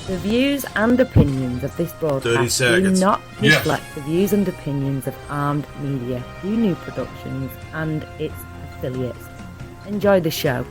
The views and opinions of this broadcast do not reflect the views and opinions of Armed Media, New Productions, and its affiliates. Enjoy the show.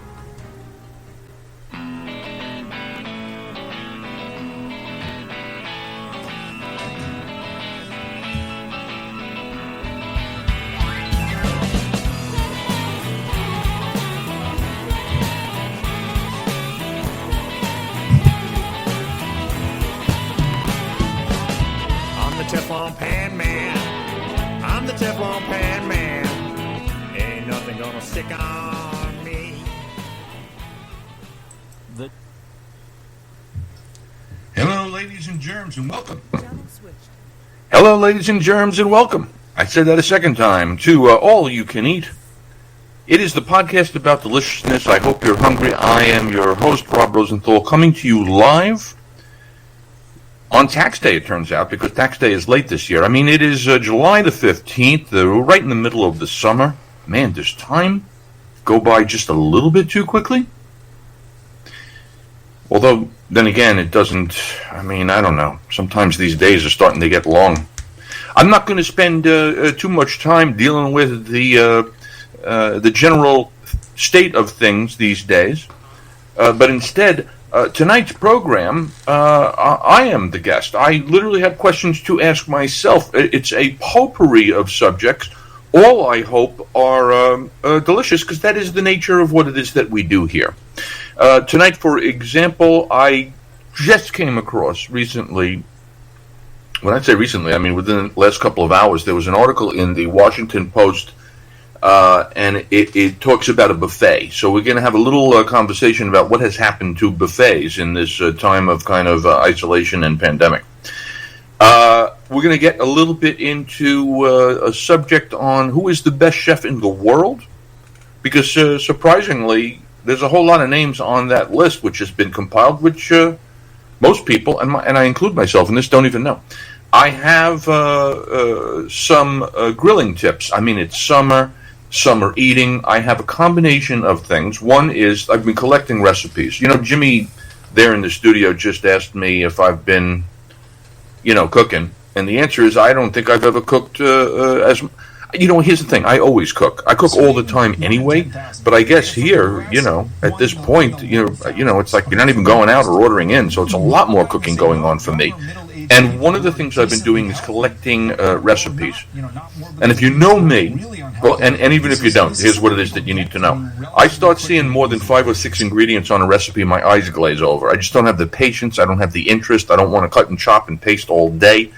And welcome. Hello, ladies and germs, and welcome. I said that a second time to All You Can Eat. It is the podcast about deliciousness. I hope you're hungry. I am your host, Rob Rosenthal, coming to you live on tax day, it turns out, because tax day is late this year. I mean, it is July the 15th. We're right in the middle of the summer. Man, does time go by just a little bit too quickly? Although, then again, it doesn't, I mean, I don't know. Sometimes these days are starting to get long. I'm not going to spend too much time dealing with the general state of things these days. But instead, tonight's program, I am the guest. I literally have questions to ask myself. It's a potpourri of subjects. All, I hope, are delicious, because that is the nature of what it is that we do here. Tonight, for example, I just came across recently, when I say recently, I mean within the last couple of hours, there was an article in the Washington Post, and it talks about a buffet. So we're going to have a little conversation about what has happened to buffets in this time of kind of isolation and pandemic. We're going to get a little bit into a subject on who is the best chef in the world, because surprisingly, there's a whole lot of names on that list which has been compiled, which most people, and I include myself in this, don't even know. I have some grilling tips. I mean, it's summer eating. I have a combination of things. One is I've been collecting recipes. You know, Jimmy there in the studio just asked me if I've been, cooking. And the answer is I don't think I've ever cooked as... here's the thing. I always cook. I cook all the time anyway. But I guess here, at this point, it's like you're not even going out or ordering in. So it's a lot more cooking going on for me. And one of the things I've been doing is collecting recipes. And if you know me, well, and even if you don't, here's what it is that you need to know. I start seeing more than 5 or 6 ingredients on a recipe, my eyes glaze over. I just don't have the patience. I don't have the interest. I don't want to cut and chop and paste all day.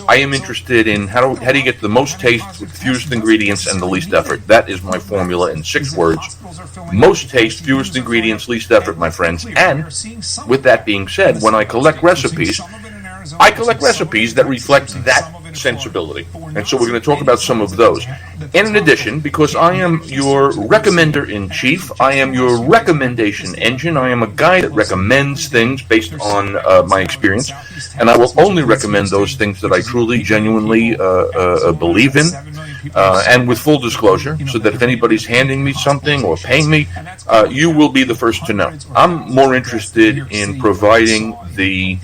I am interested in how do you get the most taste with fewest ingredients and the least effort. That is my formula in 6 words. Most taste, fewest ingredients, least effort, my friends. And with that being said, when I collect recipes that reflect that sensibility. And so we're going to talk about some of those. And in addition, because I am your recommender-in-chief, I am your recommendation engine, I am a guy that recommends things based on my experience, and I will only recommend those things that I truly, genuinely believe in, and with full disclosure, so that if anybody's handing me something or paying me, you will be the first to know. I'm more interested in providing the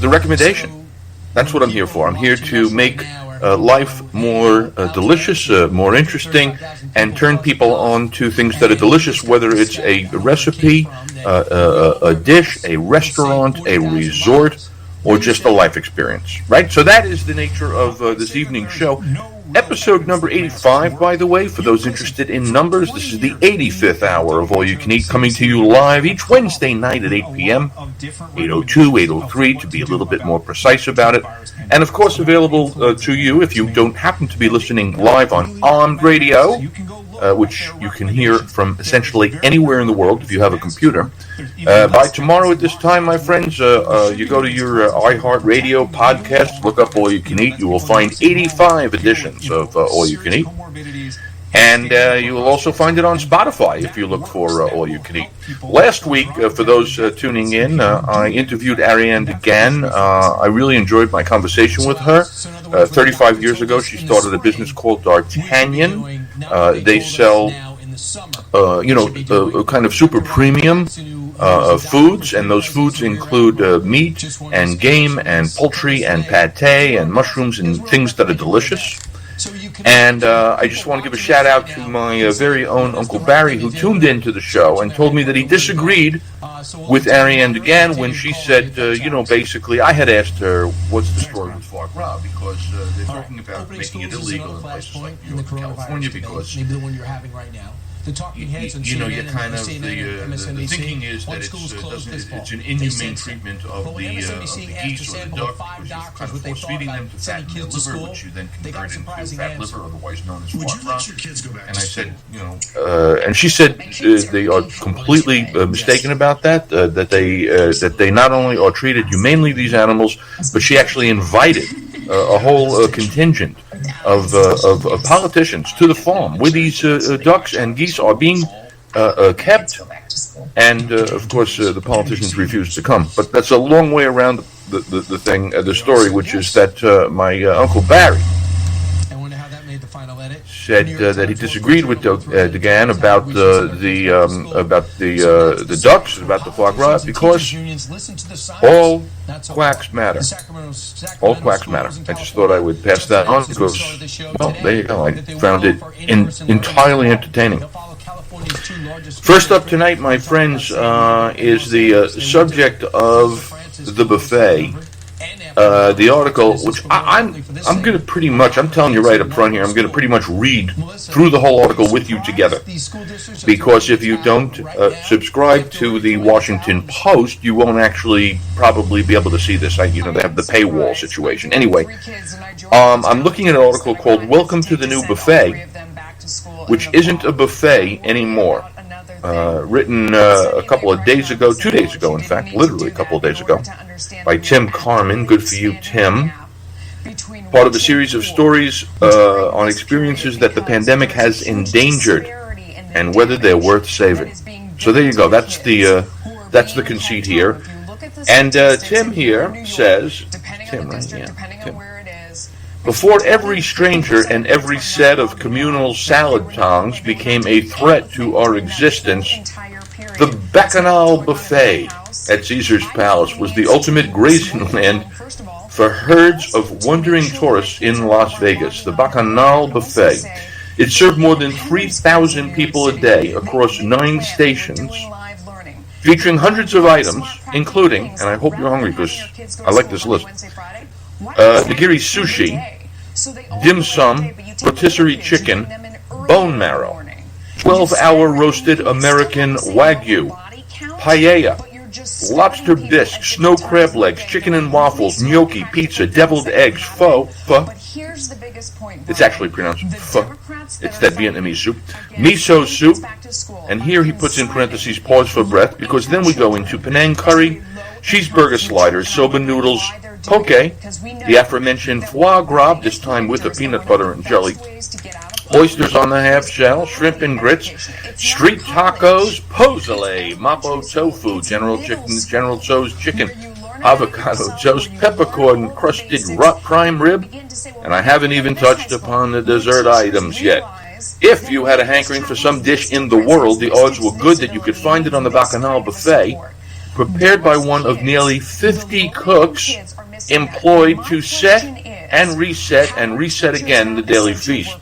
recommendation. That's what I'm here for. I'm here to make life more delicious, more interesting, and turn people on to things that are delicious, whether it's a recipe, a dish, a restaurant, a resort, or just a life experience, right? So that is the nature of this evening's show. Episode number 85, by the way, for those interested in numbers. This is the 85th hour of All You Can Eat, coming to you live each Wednesday night at 8 p.m., 8:02, 8:03, to be a little bit more precise about it. And, of course, available to you if you don't happen to be listening live on Armed Radio, which you can hear from essentially anywhere in the world if you have a computer. By tomorrow at this time, my friends, you go to your iHeartRadio podcast, look up All You Can Eat. You will find 85 editions of All You Can Eat. And you will also find it on Spotify if you look for All You Can Eat. Last week, for those tuning in, I interviewed Alain Ducasse. I really enjoyed my conversation with her. 35 years ago, she started a business called D'Artagnan. They sell kind of super premium foods, and those foods include meat and game and poultry and pate and mushrooms and things that are delicious. And I just want to give a shout out to my very own Uncle Barry, who tuned into the show and told me that he disagreed with Ariane Ducasse when she said, basically, I had asked her, what's the story with foie gras? Because they're talking about making it illegal in places like New York and California because maybe the one you're having right now. The talking heads and you the thinking is that it's an inhumane treatment of the geese or the duck because you're kind of force feeding them to fatten their liver, which you then convert into fat liver, otherwise known as foie gras. And I said, and she said they are completely mistaken about that. That they not only are treated humanely, these animals, but she actually invited a whole contingent of politicians to the farm where these ducks and geese are being kept, and of course the politicians refused to come. But that's a long way around the story, which is that my Uncle Barry said that he disagreed with Ducasse about the ducks, about the foie gras, because all quacks matter. All quacks matter. I just thought I would pass that on because, well, there you go. I found it entirely entertaining. First up tonight, my friends, is the subject of the buffet. The article, which I'm going to pretty much, I'm telling you right up front here, I'm going to pretty much read through the whole article with you together. Because if you don't subscribe to the Washington Post, you won't actually probably be able to see this. They have the paywall situation. Anyway, I'm looking at an article called Welcome to the New Buffet, which isn't a buffet anymore. Written a couple of days ago, 2 days ago, in fact, literally a couple of days ago, by Tim Carmen. Good for you, Tim. Part of a series of stories on experiences that the pandemic has endangered and whether they're worth saving. So there you go. That's the conceit here. And Tim here says, Tim, right? Yeah, Tim. Before every stranger and every set of communal salad tongs became a threat to our existence, the Bacchanal Buffet at Caesar's Palace was the ultimate grazing land for herds of wandering tourists in Las Vegas. The Bacchanal Buffet. It served more than 3,000 people a day across 9 stations, featuring hundreds of items, including, and I hope you're hungry because I like this list, nigiri sushi, dim sum, rotisserie chicken, bone marrow, 12-hour roasted American Wagyu, paella, lobster bisque, snow crab legs, chicken and waffles, gnocchi, pizza, deviled eggs, pho, it's actually pronounced pho, it's that Vietnamese soup, miso soup, and here he puts in parentheses, pause for breath, because then we go into Penang curry, cheeseburger sliders, soba noodles, poke, the aforementioned foie gras, this time with the peanut butter and jelly, oysters on the half shell, shrimp and grits, street tacos, pozole, mapo tofu, General Tso's chicken, avocado toast, peppercorn crusted prime rib, and I haven't even touched upon the dessert items yet. If you had a hankering for some dish in the world, the odds were good that you could find it on the Bacchanal Buffet, prepared by one of nearly 50 cooks employed to set and reset again the daily feast.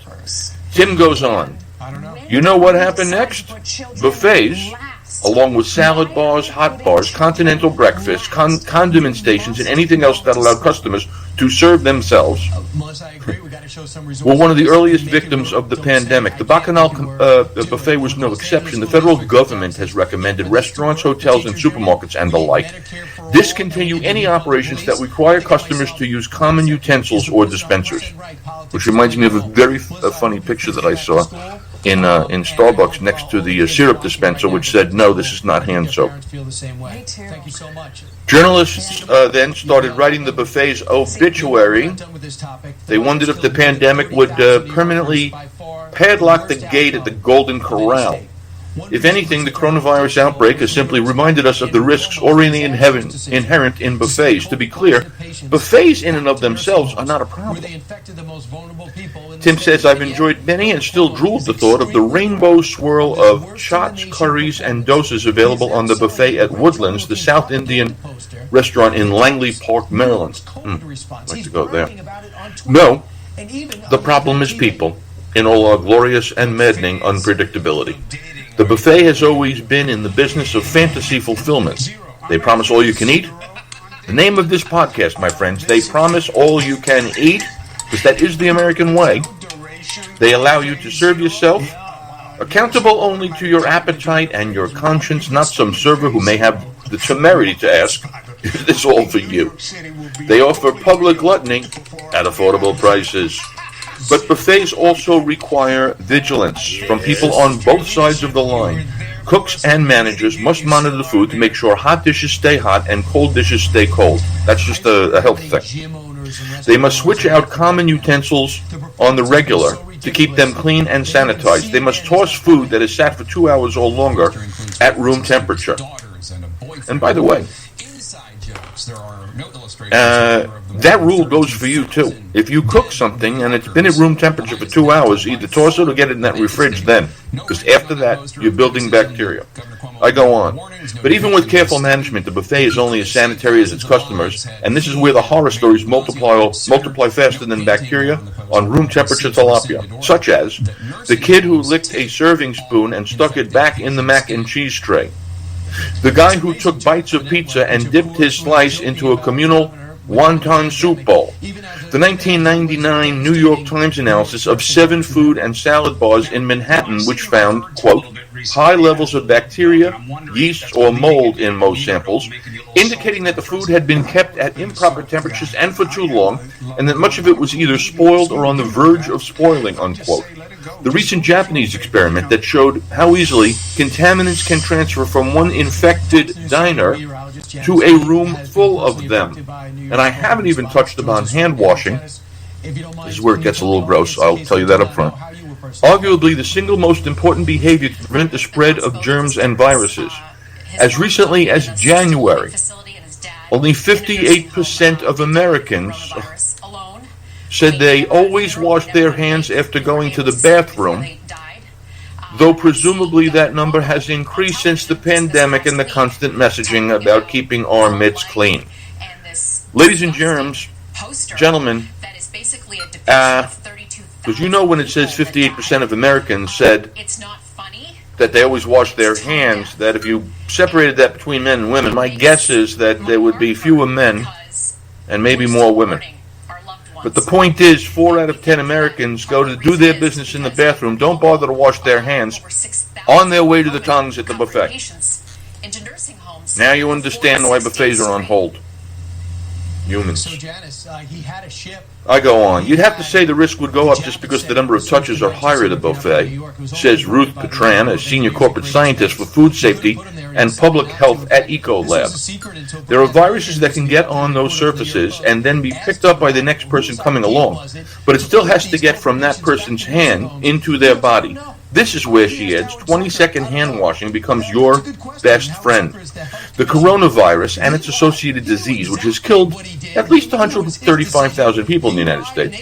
Tim goes on. You know what happened next? Buffets, along with salad bars, hot bars, continental breakfasts, condiment stations, and anything else that allowed customers to serve themselves, were one of the earliest victims of the pandemic. The Bacchanal Buffet was no exception. The federal government has recommended restaurants, hotels, and supermarkets and the like discontinue any operations that require customers to use common utensils or dispensers. Which reminds me of a very funny picture that I saw in Starbucks next to the syrup dispenser, which said, no, this is not hand soap. Journalists then started writing the buffet's obituary. They wondered if the pandemic would permanently padlock the gate at the Golden Corral. If anything, the coronavirus outbreak has simply reminded us of the risks already inherent in buffets. To be clear, buffets in and of themselves are not a problem. Tim says, I've enjoyed many and still drool at the thought of the rainbow swirl of chots, curries, and doses available on the buffet at Woodlands, the South Indian restaurant in Langley Park, Maryland. I'd like to go there. No, the problem is people, in all our glorious and maddening unpredictability. The buffet has always been in the business of fantasy fulfillment. They promise all you can eat. The name of this podcast, my friends, they promise all you can eat, because that is the American way. They allow you to serve yourself, accountable only to your appetite and your conscience, not some server who may have the temerity to ask, is this all for you? They offer public gluttony at affordable prices. But buffets also require vigilance from people on both sides of the line. Cooks and managers must monitor the food to make sure hot dishes stay hot and cold dishes stay cold. That's just a health thing. They must switch out common utensils on the regular to keep them clean and sanitized. They must toss food that is sat for 2 hours or longer at room temperature. And by the way, that rule goes for you too. If you cook something and it's been at room temperature for 2 hours, either toss it or get it in that fridge then, because after that you're building bacteria. I go on. But even with careful management, the buffet is only as sanitary as its customers, and this is where the horror stories multiply faster than bacteria on room temperature tilapia, such as the kid who licked a serving spoon and stuck it back in the mac and cheese tray, the guy who took bites of pizza and dipped his slice into a communal wonton soup bowl, the 1999 New York Times analysis of 7 food and salad bars in Manhattan which found, quote, high levels of bacteria, yeast, or mold in most samples, indicating that the food had been kept at improper temperatures and for too long, and that much of it was either spoiled or on the verge of spoiling, unquote. The recent Japanese experiment that showed how easily contaminants can transfer from one infected diner to a room full of them. And I haven't even touched upon hand washing. This is where it gets a little gross, I'll tell you that up front. Arguably the single most important behavior to prevent the spread of germs and viruses. As recently as January, only 58% of Americans said they always wash their hands after going to the bathroom, though presumably that number has increased since the pandemic and the constant messaging about keeping our mitts clean. Ladies and gentlemen, because you know when it says 58% of Americans said that they always wash their hands, that if you separated that between men and women, my guess is that there would be fewer men and maybe more women. But the point is, 4 out of 10 Americans go to do their business in the bathroom, don't bother to wash their hands, on their way to the tongs at the buffet. Now you understand why buffets are on hold. Humans. I go on. You'd have to say the risk would go up just because the number of touches are higher at a buffet, says Ruth Petran, a senior corporate scientist for food safety and public health at Ecolab. There are viruses that can get on those surfaces and then be picked up by the next person coming along, but it still has to get from that person's hand into their body. This is where, she adds, 20-second hand washing becomes your best friend. The coronavirus and its associated disease, which has killed at least 135,000 people in the United States,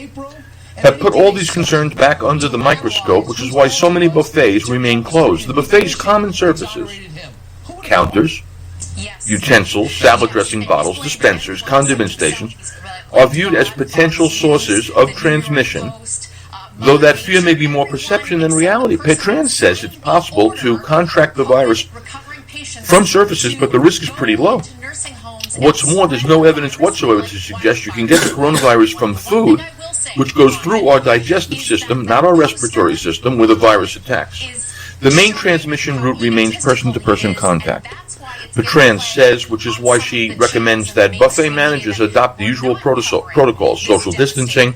have put all these concerns back under the microscope, which is why so many buffets remain closed. The buffet's common surfaces, counters, utensils, salad dressing bottles, dispensers, condiment stations, are viewed as potential sources of transmission, though that fear may be more perception than reality. Petran says it's possible to contract the virus from surfaces, but the risk is pretty low. What's more, there's no evidence whatsoever to suggest you can get the coronavirus from food, which goes through our digestive system, not our respiratory system, where the virus attacks. The main transmission route remains person-to-person contact. Petran says, which is why she recommends that buffet managers adopt the usual protocols, social distancing,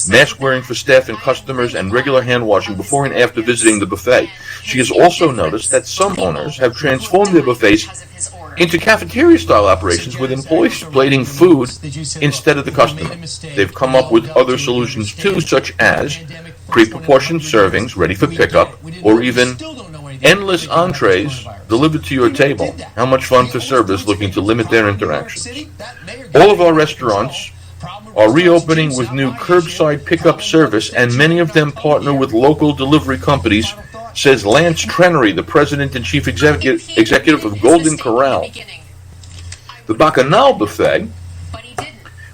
mask wearing for staff and customers, and regular hand washing before and after visiting the buffet. She has also noticed that some owners have transformed their buffets into cafeteria-style operations with employees plating food instead of the customer. They've come up with other solutions too, such as pre-proportioned servings ready for pickup, or even endless entrees delivered to your table. How much fun for servers looking to limit their interactions. All of our restaurants are reopening with new curbside pickup service, and many of them partner with local delivery companies, says Lance Trenery, the president and chief executive of Golden Corral. The Bacchanal Buffet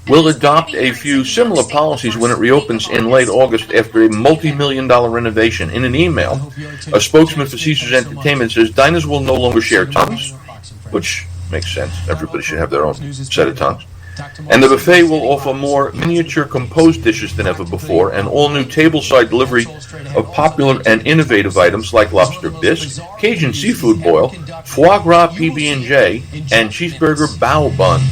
will adopt a few similar policies when it reopens in late August after a multi-million-dollar renovation. In an email, a spokesman for Caesars Entertainment says diners will no longer share tongues, which makes sense. Everybody should have their own set of tongues. And the buffet will offer more miniature composed dishes than ever before, and all-new tableside delivery of popular and innovative items like lobster bisque, Cajun seafood boil, foie gras PB&J, and cheeseburger bao buns.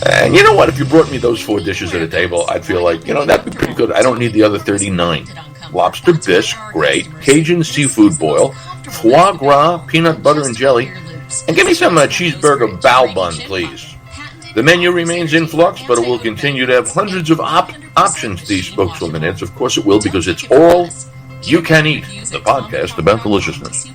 And you know what? If you brought me those 4 dishes at a table, I'd feel like, that'd be pretty good. I don't need the other 39. Lobster bisque, great. Cajun seafood boil, foie gras, peanut butter and jelly, and give me some cheeseburger bao bun, please. The menu remains in flux, but it will continue to have hundreds of options, the spokeswoman adds. Of course it will, because it's all you can eat, the podcast about deliciousness.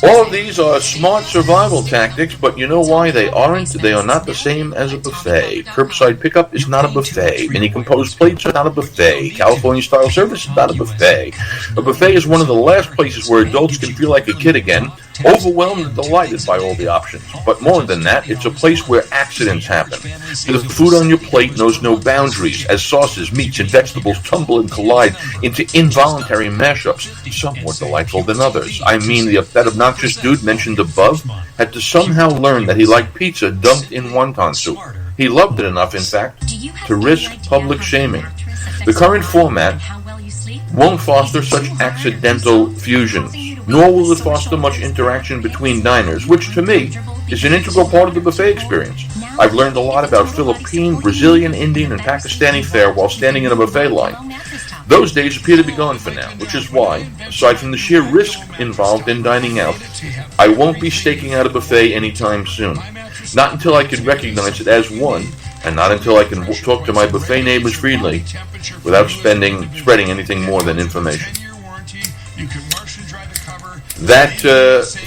All of these are smart survival tactics, but you know why they aren't? They are not the same as a buffet. Curbside pickup is not a buffet. Mini composed plates are not a buffet. California-style service is not a buffet. A buffet is one of the last places where adults can feel like a kid again, overwhelmed and delighted by all the options. But more than that, it's a place where accidents happen. The food on your plate knows no boundaries, as sauces, meats, and vegetables tumble and collide into involuntary mashups, some more delightful than others. I mean, that obnoxious dude mentioned above had to somehow learn that he liked pizza dumped in wonton soup. He loved it enough, in fact, to risk public shaming. The current format won't foster such accidental fusions, nor will it foster much interaction between diners, which to me is an integral part of the buffet experience. I've learned a lot about Philippine, Brazilian, Indian, and Pakistani fare while standing in a buffet line. Those days appear to be gone for now, which is why, aside from the sheer risk involved in dining out, I won't be staking out a buffet anytime soon. Not until I can recognize it as one, and not until I can talk to my buffet neighbors freely without spreading anything more than information. That,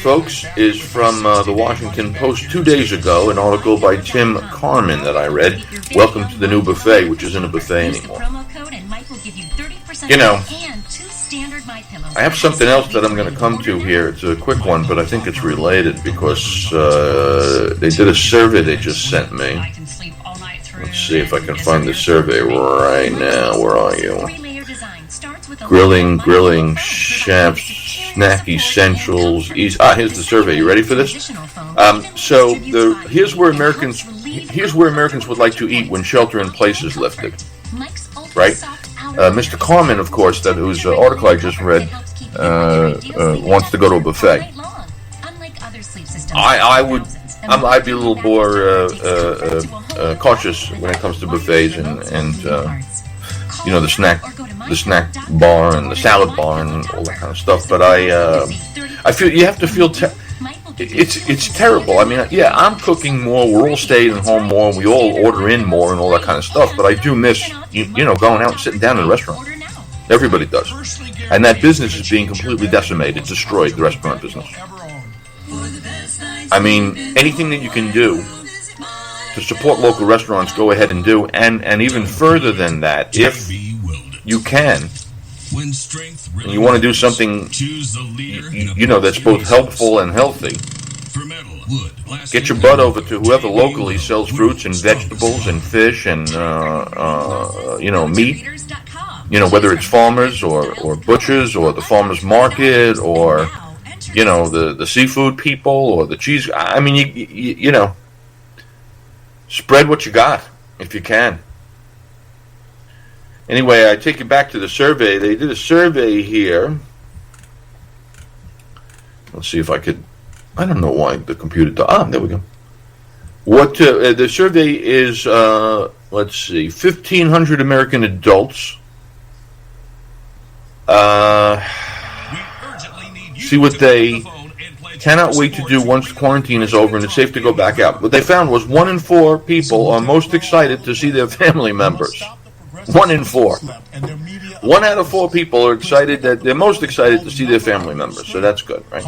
folks, is from the Washington Post 2 days ago, an article by Tim Carman that I read. Welcome to the new buffet, which isn't a buffet anymore. I have something else that I'm going to come to here. It's a quick one, but I think it's related because they did a survey they just sent me. Let's see if I can find the survey right now. Where are you? Grilling, chefs, snack essentials. Here's the survey. You ready for this? Here's where Americans would like to eat when shelter-in-place is lifted. Right? Mr. Carman, of course, whose article I just read, wants to go to a buffet. I'd be a little more cautious when it comes to buffets and the snack bar and the salad bar and all that kind of stuff. But I feel you have to feel it's terrible. I mean, yeah, I'm cooking more. We're all staying at home more. We all order in more and all that kind of stuff. But I do miss going out and sitting down in a restaurant. Everybody does, and that business is being completely decimated, destroyed. The restaurant business. I mean, anything that you can do to support local restaurants, go ahead and do, and even further than that, if you can, and you want to do something, that's both helpful and healthy, get your butt over to whoever locally sells fruits and vegetables and fish and, meat, whether it's farmers or butchers or the farmers market or, the seafood people or the cheese. I mean, spread what you got if you can. Anyway, I take you back to the survey. They did a survey here. Let's see if I could. I don't know why the computer. There we go. What the survey is? Let's see, 1,500 American adults. See what they cannot wait to do once quarantine is over and it's safe to go back out. What they found was 1 in 4 people are most excited to see their family members. 1 in 4. 1 out of 4 people are excited that they're most excited to see their family members. So that's good, right?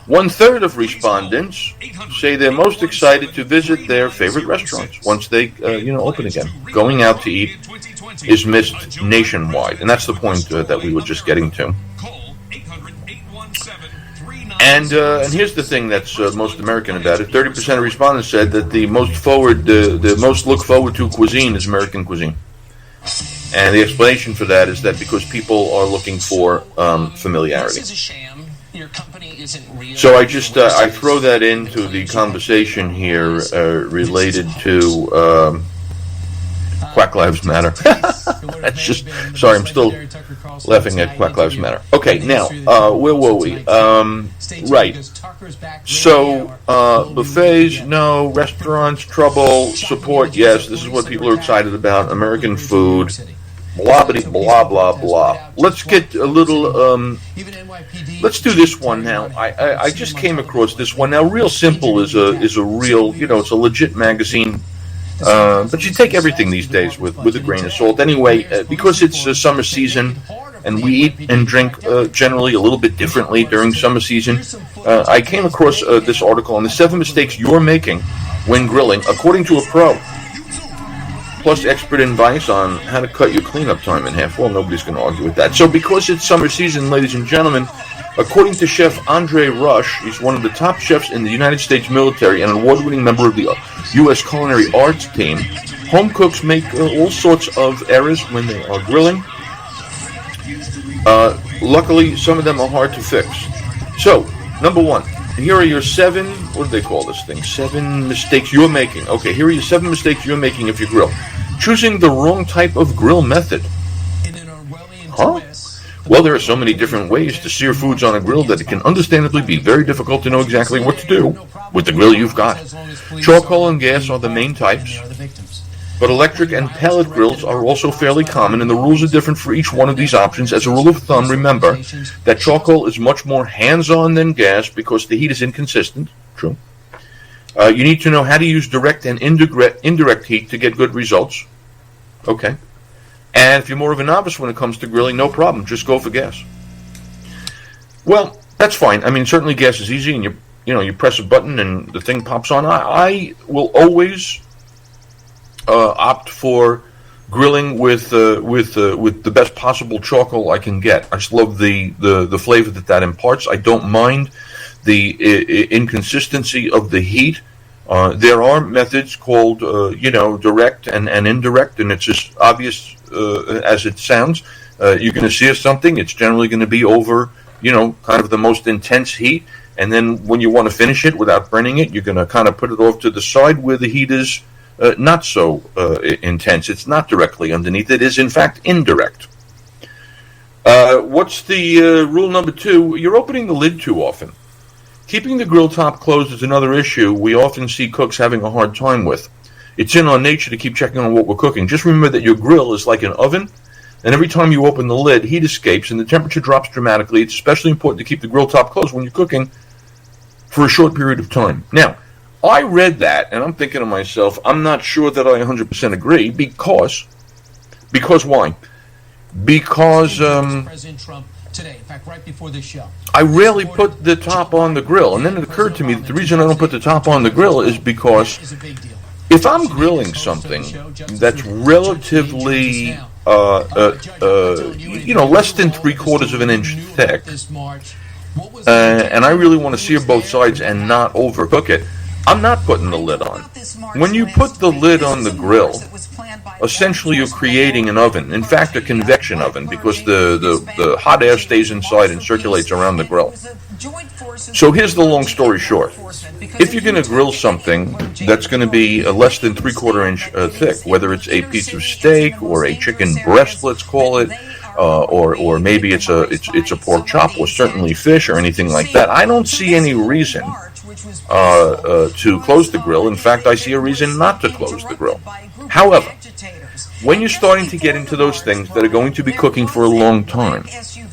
1/3 of respondents say they're most excited to visit their favorite restaurants once they, open again. Going out to eat is missed nationwide, and that's the point that we were just getting to. And here's the thing that's most American about it: 30% of respondents said that the most look forward to cuisine is American cuisine. And the explanation for that is that because people are looking for familiarity. This is a sham. Your company isn't real. So I just I throw that into the conversation here related to Quack Lives Matter. That's just sorry, I'm still laughing at Quack Lives Matter. Okay, now where were we? Right. So buffets, no. Restaurants, trouble. Support, yes. This is what people are excited about. American food. Blah blah blah blah. Let's get a little. Let's do this one now. I just came across this one now. Real Simple is a real, it's a legit magazine. But you take everything these days with a grain of salt. Anyway, because it's summer season, and we eat and drink generally a little bit differently during summer season, I came across this article on the 7 mistakes you're making when grilling, according to a pro. Plus expert advice on how to cut your cleanup time in half. Well, nobody's going to argue with that. So because it's summer season, ladies and gentlemen, according to Chef Andre Rush, he's one of the top chefs in the United States military and an award-winning member of the U.S. Culinary Arts team. Home cooks make all sorts of errors when they are grilling. Luckily, some of them are hard to fix. So, number 1. Here are your 7, what do they call this thing? 7 mistakes you're making. Okay, here are your 7 mistakes you're making if you grill. Choosing the wrong type of grill method. Huh? Well, there are so many different ways to sear foods on a grill that it can understandably be very difficult to know exactly what to do with the grill you've got. Charcoal and gas are the main types, but electric and pellet grills are also fairly common, and the rules are different for each one of these options. As a rule of thumb, remember that charcoal is much more hands-on than gas because the heat is inconsistent. True. You need to know how to use direct and indirect heat to get good results. Okay. And if you're more of a novice when it comes to grilling, no problem. Just go for gas. Well, that's fine. I mean, certainly gas is easy, and you press a button and the thing pops on. I will always opt for grilling with the best possible charcoal I can get. I just love the flavor that imparts. I don't mind the inconsistency of the heat. There are methods called direct and indirect, and it's as obvious as it sounds. You're going to sear something, it's generally going to be over kind of the most intense heat, and then when you want to finish it without burning it, you're going to kind of put it off to the side where the heat is not so intense. It's not directly underneath. It is, in fact, indirect. What's the rule number 2? You're opening the lid too often. Keeping the grill top closed is another issue we often see cooks having a hard time with. It's in our nature to keep checking on what we're cooking. Just remember that your grill is like an oven, and every time you open the lid, heat escapes and the temperature drops dramatically. It's especially important to keep the grill top closed when you're cooking for a short period of time. Now, I read that, and I'm thinking to myself, I'm not sure that I 100% agree, because why? Because President Trump today, in fact, right before this show, I rarely put the top on the grill, and then it occurred to me that the reason I don't put the top on the grill is because if I'm grilling something that's relatively, less than 3/4 of an inch thick, and I really want to sear both sides and not overcook it, I'm not putting the lid on. When you put the lid on the grill, essentially you're creating an oven. In fact, a convection oven, because the hot air stays inside and circulates around the grill. So here's the long story short. If you're going to grill something that's going to be less than 3/4 inch thick, whether it's a piece of steak or a chicken breast, let's call it, or maybe it's a pork chop, or certainly fish or anything like that, I don't see any reason to close the grill. In fact, I see a reason not to close the grill. However, when you're starting to get into those things that are going to be cooking for a long time,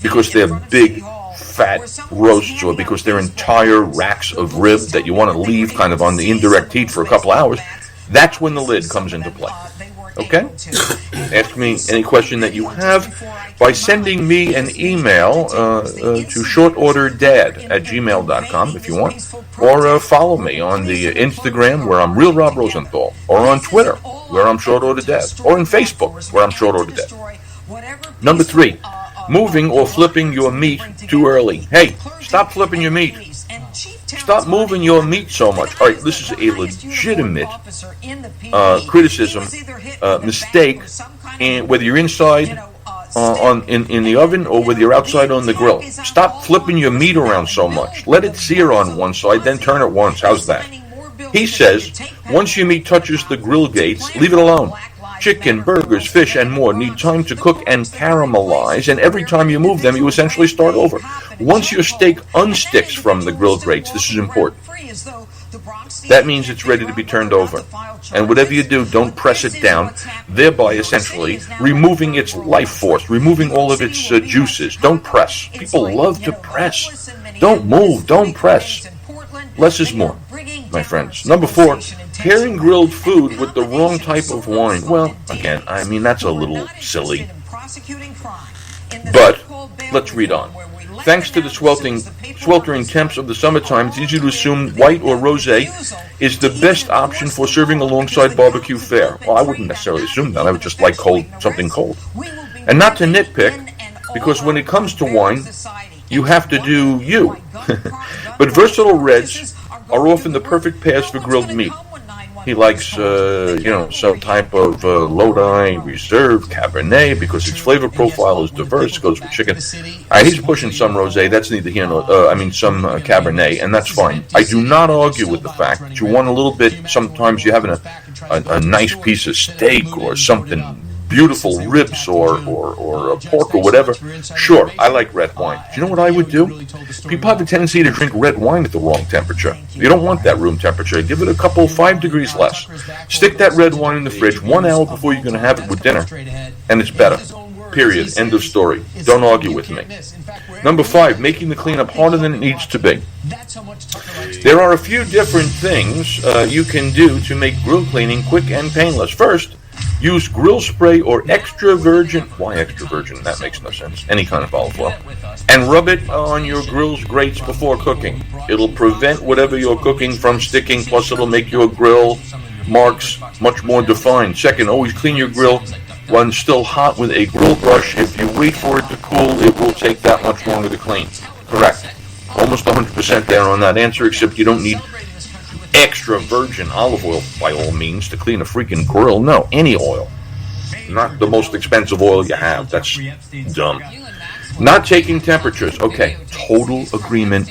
because they're big, fat roasts, or because they're entire racks of rib that you want to leave kind of on the indirect heat for a couple hours, that's when the lid comes into play. Okay? Ask me any question that you have by sending me an email to shortorderdad@gmail.com if you want, or follow me on the Instagram where I'm Real Rob Rosenthal, or on Twitter where I'm Short Order Dad, or on Facebook where I'm Short Order Dad. Number 3, moving or flipping your meat too early. Hey, stop flipping your meat. Stop moving your meat so much. All right, this is a legitimate criticism, mistake, and whether you're inside in the oven or whether you're outside on the grill. Stop flipping your meat around so much. Let it sear on one side, then turn it once. How's that? He says, once your meat touches the grill gates, leave it alone. Chicken, burgers, fish, and more need time to cook and caramelize, and every time you move them, you essentially start over. Once your steak unsticks from the grill grates, this is important. That means it's ready to be turned over. And whatever you do, don't press it down, thereby essentially removing its life force, removing all of its juices. Don't press. People love to press. Don't move, don't press. Less is more, my friends. Number 4, pairing grilled food with the wrong type of wine. Well, again, I mean, that's a little silly. But let's read on. Thanks to the sweltering temps of the summertime, it's easy to assume white or rosé is the best option for serving alongside barbecue fare. Well, I wouldn't necessarily assume that. I would just like something cold. And not to nitpick, because when it comes to wine, you have to do you. But versatile reds are often the perfect pairs for grilled meat. He likes, some type of Lodi, Reserve, Cabernet, because its flavor profile is diverse. It goes with chicken. He's pushing some rosé. That's neither here nor, some Cabernet, and that's fine. I do not argue with the fact that you want a little bit. Sometimes you're having a nice piece of steak or something, beautiful ribs or pork or whatever. Sure, I like red wine. Do you know what I would do? People have a tendency to drink red wine at the wrong temperature. You don't want that room temperature. Give it 5 degrees less. Stick that red wine in the fridge 1 hour before you're going to have it with dinner, and it's better. Period. End of story. Don't argue with me. Number 5, making the cleanup harder than it needs to be. There are a few different things you can do to make grill cleaning quick and painless. First, use grill spray or extra virgin. Why extra virgin? That makes no sense. Any kind of olive oil. And rub it on your grill's grates before cooking. It'll prevent whatever you're cooking from sticking, plus it'll make your grill marks much more defined. Second, always clean your grill when still hot with a grill brush. If you wait for it to cool, it will take that much longer to clean. Correct. Almost 100% there on that answer, except you don't need extra virgin olive oil, by all means, to clean a freaking grill. No, any oil. Not the most expensive oil you have. That's dumb. Not taking temperatures. Okay, total agreement.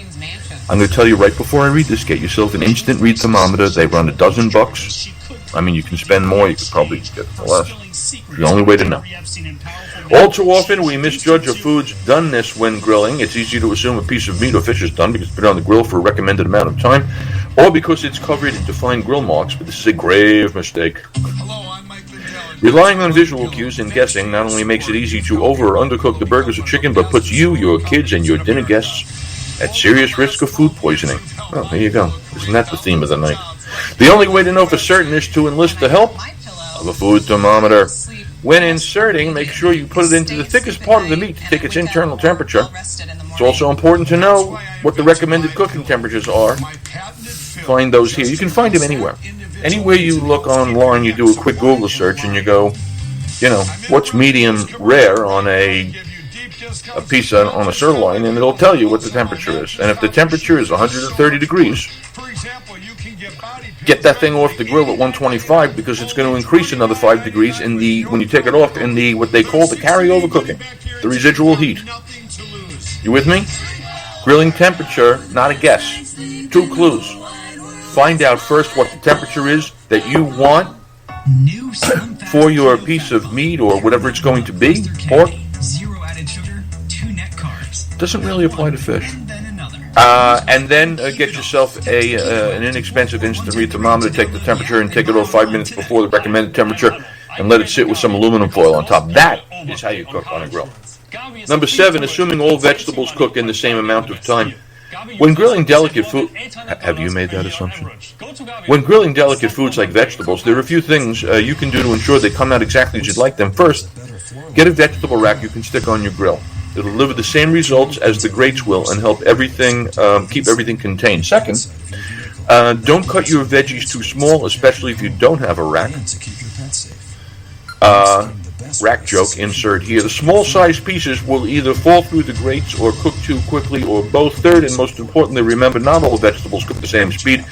I'm going to tell you right before I read this, get yourself an instant read thermometer. They run $12. I mean, you can spend more. You could probably get less. It's the only way to know. All too often, we misjudge a food's doneness when grilling. It's easy to assume a piece of meat or fish is done because it's been on the grill for a recommended amount of time, or because it's covered in defined grill marks, but this is a grave mistake. Relying on visual cues and guessing not only makes it easy to over or undercook the burgers or chicken, but puts you, your kids, and your dinner guests at serious risk of food poisoning. Well, there you go. Isn't that the theme of the night? The only way to know for certain is to enlist the help of a food thermometer. When inserting, make sure you put it into the thickest part of the meat to take its internal temperature. It's also important to know what the recommended cooking temperatures are. Find those here. You can find them anywhere. Anywhere you look online, you do a quick Google search and you go, what's medium rare on a pizza on a sirloin, and it'll tell you what the temperature is. And if the temperature is 130 degrees, get that thing off the grill at 125, because it's going to increase another 5 degrees when you take it off in what they call the carryover cooking, the residual heat. You with me? Grilling temperature, not a guess. 2 clues. Find out first what the temperature is that you want for your piece of meat or whatever it's going to be. Pork. Doesn't really apply to fish. And then get yourself an inexpensive instant read thermometer. Take the temperature and take it off 5 minutes before the recommended temperature, and let it sit with some aluminum foil on top. That is how you cook on a grill. Number 7, assuming all vegetables cook in the same amount of time. When grilling delicate food, have you made that assumption? When grilling delicate foods like vegetables, there are a few things you can do to ensure they come out exactly as you'd like them. First, get a vegetable rack you can stick on your grill. It'll deliver the same results as the grates will and help everything keep everything contained. Second, don't cut your veggies too small, especially if you don't have a rack. Rack joke, insert here. The small-sized pieces will either fall through the grates or cook too quickly, or both. Third, and most importantly, remember, not all vegetables cook the same speed.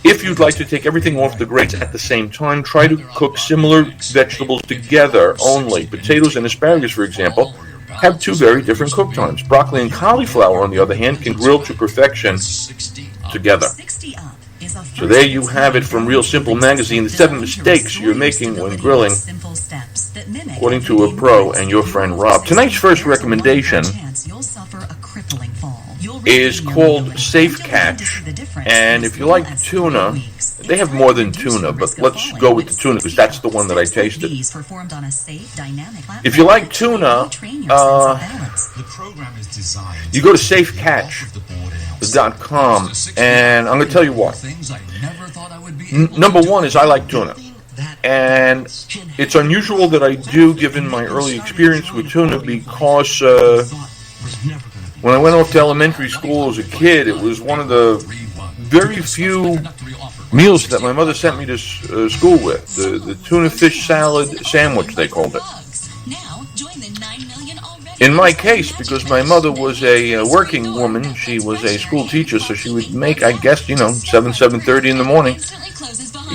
If you'd like to take everything off the grates at the same time, try to cook similar vegetables together only. Potatoes and asparagus, for example, have two very different cook times. Broccoli and cauliflower, on the other hand, can grill to perfection together. So there you have it from Real Simple Magazine, the 7 mistakes you're making when grilling, according to a pro and your friend Rob. Tonight's first recommendation is called Safe Catch, and if you like tuna, they have more than tuna, but let's go with the tuna because that's the one that I tasted. If you like tuna, you go to safecatch.com, and I'm going to tell you why. Number one is I like tuna, and it's unusual that I do given my early experience with tuna because when I went off to elementary school as a kid, it was one of the very few meals that my mother sent me to school with. The tuna fish salad sandwich, they called it. In my case, because my mother was a working woman, she was a school teacher, so she would make, I guess, 7:30 in the morning.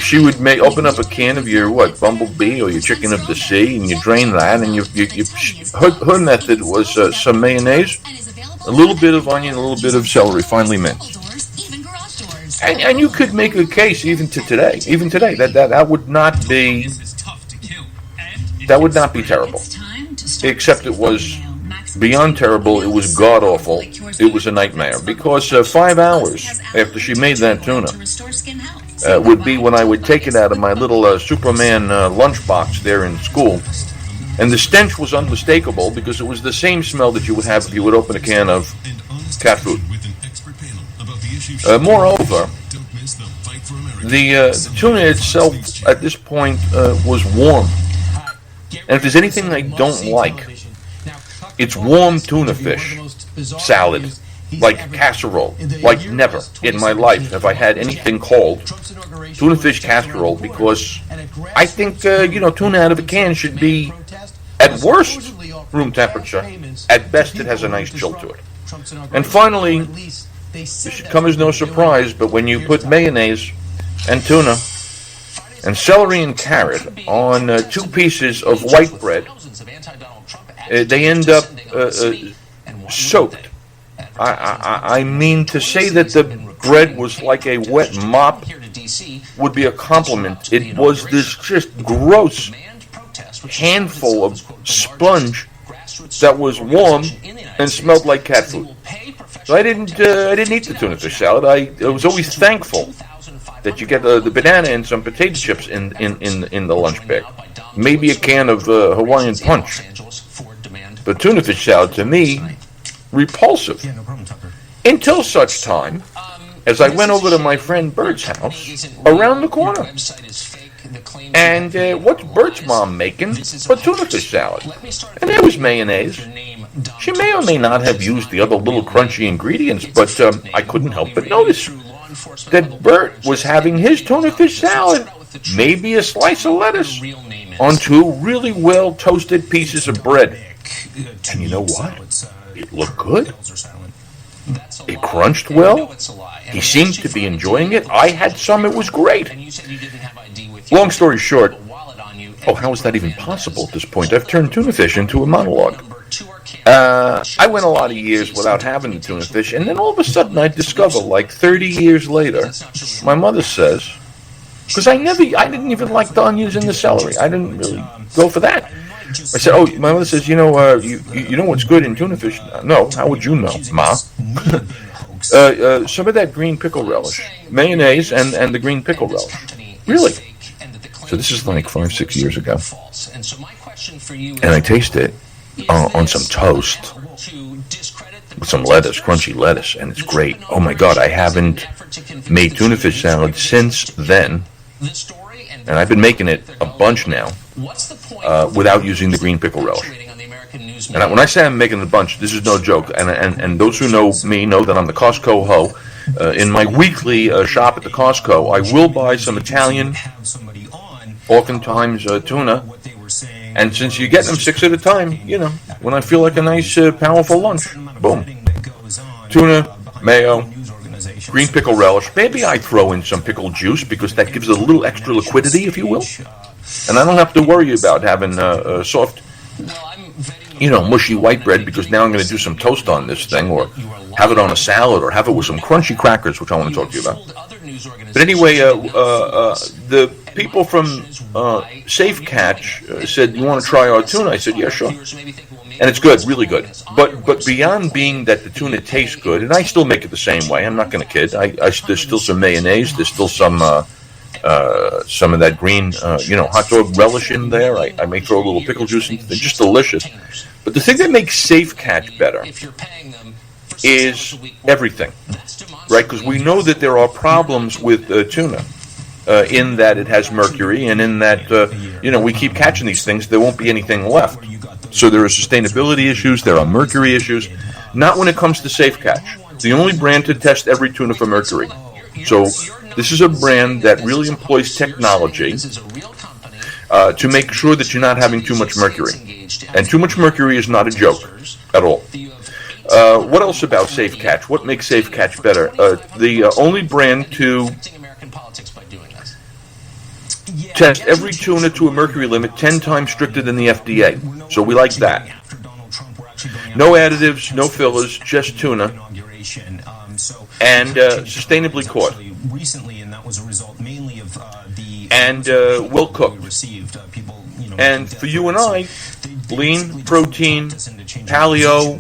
She would open up a can of your, bumblebee or your chicken of the sea, and you drain that, and her method was some mayonnaise, a little bit of onion, a little bit of celery, finely minced. And you could make a case even today, that would not be terrible. Except it was beyond terrible. It was god awful. It was a nightmare because 5 hours after she made that tuna would be when I would take it out of my little Superman lunchbox there in school, and the stench was unmistakable because it was the same smell that you would have if you would open a can of cat food. Moreover, the tuna itself at this point was warm. And if there's anything I don't like, it's warm tuna fish salad, like casserole. Like never in my life have I had anything called tuna fish casserole because I think, tuna out of a can should be, at worst, room temperature. At best, it has a nice chill to it. And finally, this should come as no surprise, but when you put mayonnaise and tuna and celery and carrot on 2 pieces of white bread, they end up soaked. I mean, to say that the bread was like a wet mop would be a compliment. It was this just gross handful of sponge that was warm and smelled like cat food. So I didn't eat the tuna fish salad. I was always thankful that you get the banana and some potato chips in the lunch bag. Maybe a can of Hawaiian Punch. But tuna fish salad, to me, repulsive. Until such time as I went over to my friend Bert's house around the corner. And what's Bert's mom making but tuna fish salad? And there was mayonnaise. She may or may not have used the other little crunchy ingredients, but I couldn't help but notice that Bert was having his tuna fish salad, maybe a slice of lettuce, on 2 really well toasted pieces of bread. And you know what? It looked good. It crunched well. He seemed to be enjoying it. I had some. It was great. Long story short, how is that even possible at this point? I've turned tuna fish into a monologue. I went a lot of years without having the tuna fish, and then all of a sudden I discover, like 30 years later, my mother says, because I didn't even like the onions and the celery. I didn't really go for that. I said, my mother says, you know what's good in tuna fish? No, how would you know, Ma? Some of that green pickle relish, mayonnaise and the green pickle relish. Really? So this is like 5-6 years ago. And I tasted it on some toast. with some lettuce, crunchy lettuce, and it's great. Oh my God, I haven't made tuna fish salad since then, and I've been making it a bunch now without using the green pickle relish. And when I say I'm making a bunch, this is no joke. And those who know me know that I'm the Costco hoe. In my weekly shop at the Costco, I will buy some Italian, oftentimes tuna. And since you get them 6 at a time, when I feel like a nice, powerful lunch, boom. Tuna, mayo, green pickle relish. Maybe I throw in some pickle juice because that gives it a little extra liquidity, if you will. And I don't have to worry about having soft, mushy white bread, because now I'm going to do some toast on this thing, or have it on a salad, or have it with some crunchy crackers, which I want to talk to you about. But anyway, the people from Safe Catch said, you want to try our tuna? I said, yeah, sure. And it's good, really good. But beyond being that the tuna tastes good, and I still make it the same way, I'm not going to kid. There's still some mayonnaise, there's still some of that green, hot dog relish in there. I may throw a little pickle juice in. They're just delicious. But the thing that makes Safe Catch better is everything, right? Because we know that there are problems with tuna in that it has mercury, and in that, we keep catching these things, there won't be anything left. So there are sustainability issues, there are mercury issues. Not when it comes to Safe Catch. The only brand to test every tuna for mercury. So this is a brand that really employs technology to make sure that you're not having too much mercury. And too much mercury is not a joke at all. What else about Safe Catch? What makes Safe Catch better? The only brand to test every tuna to a mercury limit 10 times stricter than the FDA. So we like that. No additives, no fillers, just tuna. And sustainably caught. And well cooked. And for you and I, lean, protein, paleo,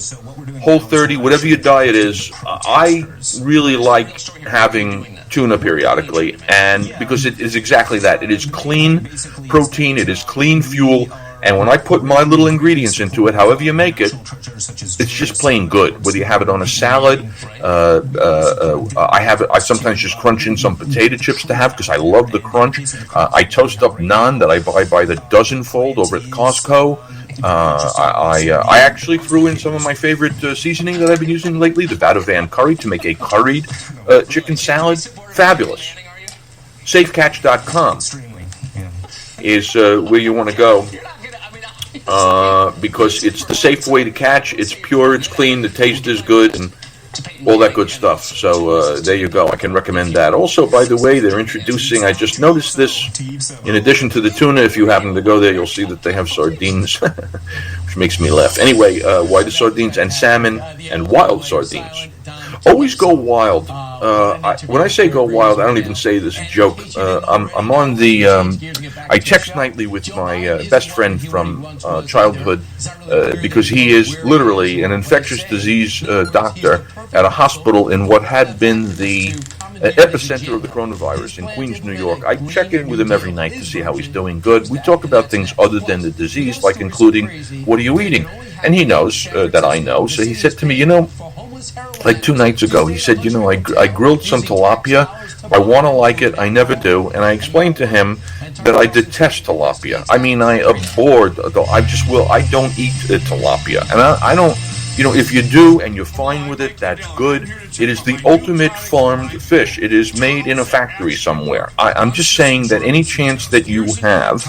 Whole30, whatever your diet is, I really like having tuna periodically, and because it is exactly that. It is clean protein, it is clean fuel, and when I put my little ingredients into it, however you make it, it's just plain good. Whether you have it on a salad, I sometimes just crunch in some potato chips to have because I love the crunch. I toast up naan that I buy by the dozenfold over at Costco. I actually threw in some of my favorite seasoning that I've been using lately, the Vadavan curry, to make a curried chicken salad. Fabulous. Safecatch.com is where you want to go because it's the safe way to catch. It's pure, it's clean, the taste is good, and all that good stuff. So there you go. I can recommend that. Also, by the way, they're introducing, I just noticed this, in addition to the tuna, if you happen to go there, you'll see that they have sardines, which makes me laugh. Anyway, white sardines and salmon and wild sardines. Always go wild. When I say go wild, I don't even say this joke. I'm on the... I text nightly with my best friend from childhood because he is literally an infectious disease doctor at a hospital in what had been the epicenter of the coronavirus in Queens, New York. I check in with him every night to see how he's doing. Good. We talk about things other than the disease, like including, what are you eating? And he knows that I know. So he said to me, like 2 nights ago, he said, I grilled some tilapia. I want to like it. I never do. And I explained to him that I detest tilapia. I mean, I abhor, I don't eat tilapia. And I don't, if you do and you're fine with it, that's good. It is the ultimate farmed fish. It is made in a factory somewhere. I'm just saying that any chance that you have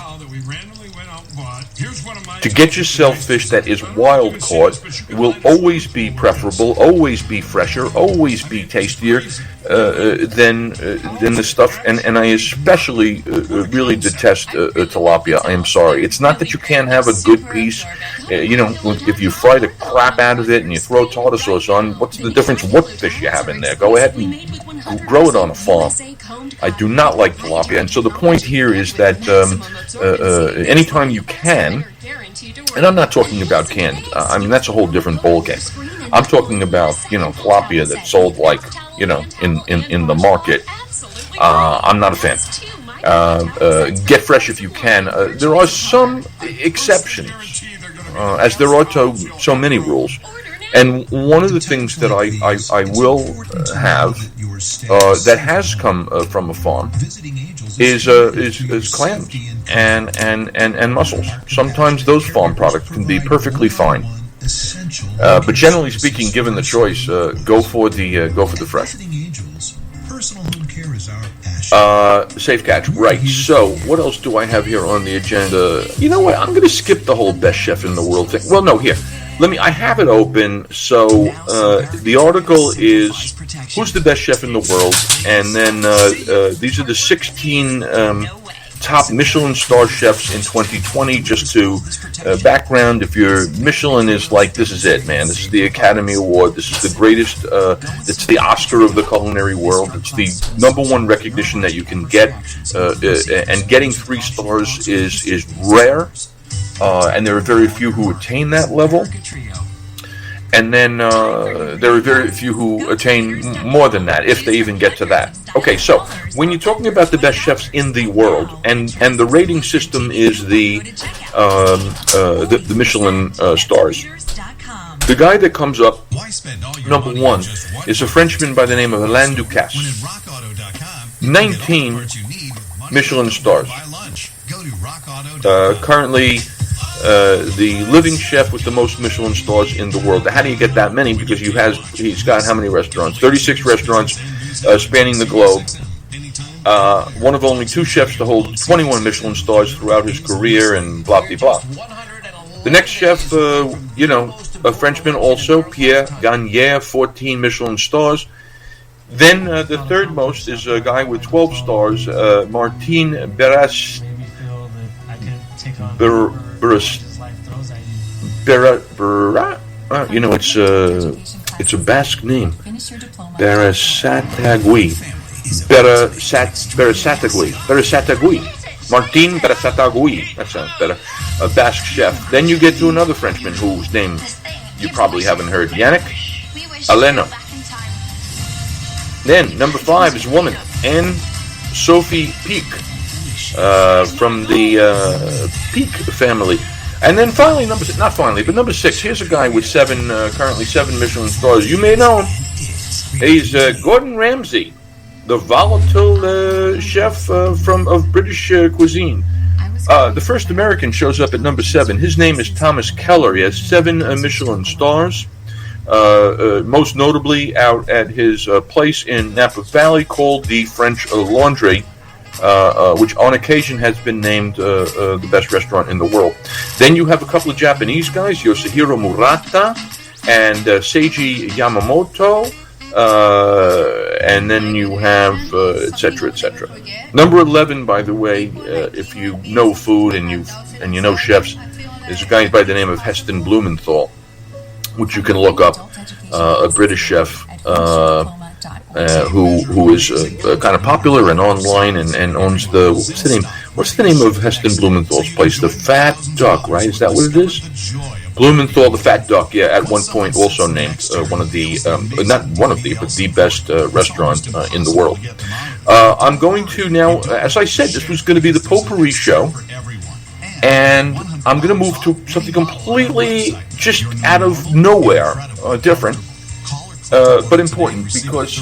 to get yourself fish that is wild caught will always be preferable, always be fresher, always be tastier than the stuff. And I especially really detest tilapia. I am sorry. It's not that you can't have a good piece. If you fry the crap out of it and you throw tartar sauce on, what's the difference what fish you have in there? Go ahead and grow it on a farm. I do not like tilapia. And so the point here is that anytime you can, and I'm not talking about canned. That's a whole different ball game. I'm talking about, tilapia that's sold like, in the market. I'm not a fan. Get fresh if you can. There are some exceptions, as there are to so many rules. And one of the things that I will have that has come from a farm is clams and mussels. Sometimes those farm products can be perfectly fine, but generally speaking, given the choice, go for the fresh. Safe catch, right? So, what else do I have here on the agenda? You know what? I'm going to skip the whole best chef in the world thing. Well, no, here. I have it open. So, the article is who's the best chef in the world, and then these are the 16 top Michelin star chefs in 2020. Just to background, if your Michelin is like, this is it, man. This is the Academy Award. This is the greatest. It's the Oscar of the culinary world. It's the #1 recognition that you can get, and getting 3 stars is rare, and there are very few who attain that level. And then there are very few who attain more than that, if they even get to that. Okay, so when you're talking about the best chefs in the world, and the rating system is the Michelin stars, the guy that comes up #1 is a Frenchman by the name of Alain Ducasse. 19 Michelin stars. Currently the living chef with the most Michelin stars in the world. How do you get that many? Because he's got how many restaurants? 36 restaurants spanning the globe. One of only 2 chefs to hold 21 Michelin stars throughout his career, and blah, blah, blah. The next chef, a Frenchman also, Pierre Gagnère, 14 Michelin stars. Then the third most is a guy with 12 stars, Martin Berras. It's a Basque name. Berasatagui. Martin Berasatagui. That sounds better. A Basque chef. Then you get to another Frenchman whose name you probably haven't heard. Yannick Aleno. Then number 5 is a woman, Anne Sophie Pic. From the Peak family. And then finally, number 6, here's a guy with currently 7 Michelin stars. You may know him. He's Gordon Ramsay, the volatile chef of British cuisine. The first American shows up at number 7. His name is Thomas Keller. He has 7 Michelin stars. Most notably out at his place in Napa Valley called the French Laundry, which on occasion has been named the best restaurant in the world. Then you have a couple of Japanese guys, Yoshihiro Murata and Seiji Yamamoto, and then you have etc., etc. Number 11, by the way, if you know food and you know chefs, is a guy by the name of Heston Blumenthal, which you can look up, a British chef who is kind of popular and online and owns what's the name of Heston Blumenthal's place? The Fat Duck, right? Is that what it is? Blumenthal, the Fat Duck, yeah, at one point also named but the best restaurant in the world. I'm going to now, as I said, this was going to be the potpourri show, and I'm going to move to something completely just out of nowhere, different. But important, because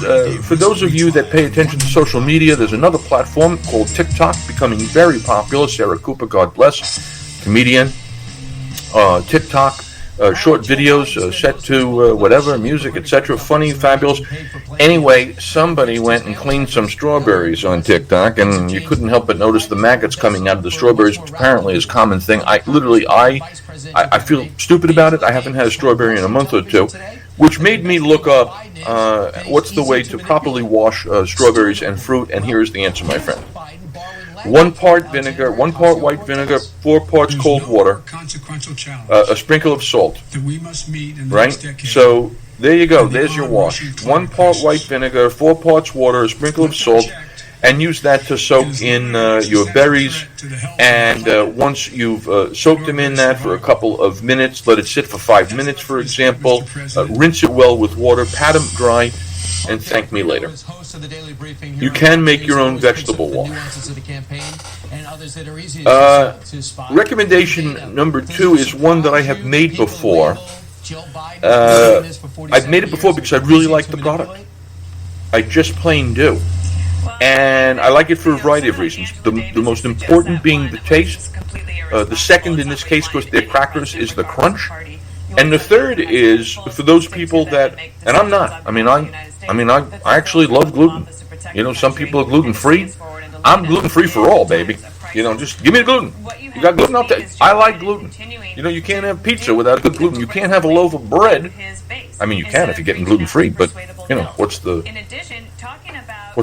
for those of you that pay attention to social media, there's another platform called TikTok becoming very popular. Sarah Cooper, God bless, comedian. TikTok, short videos set to whatever, music, etc. Funny, fabulous. Anyway, somebody went and cleaned some strawberries on TikTok, and you couldn't help but notice the maggots coming out of the strawberries, which apparently is a common thing. I feel stupid about it. I haven't had a strawberry in a month or 2. Which made me look up what's the way to properly wash strawberries and fruit, and here's the answer, my friend. 1 part vinegar, 1 part white vinegar, 4 parts cold water, a sprinkle of salt. Right? So there you go. There's your wash. 1 part white vinegar, 4 parts water, a sprinkle of salt, and use that to soak in your berries. And once you've soaked them in that for a couple of minutes, let it sit for 5 minutes, for example. Rinse it well with water, pat them dry, and thank me later. You can make your own vegetable wash. Recommendation number 2 is one that I have made before, I've made it before because I really like the product. I just plain do. And I like it for a variety of reasons. The most important being the taste. The second, in this case, because they're crackers, is the crunch. And the third is for those people that, and I'm not. I actually love gluten. Some people are gluten free. I'm gluten free for all, baby. Just give me the gluten. You got gluten? I like gluten. You can't have pizza without good gluten. You can't have a loaf of bread. You can if you're getting gluten free, but what's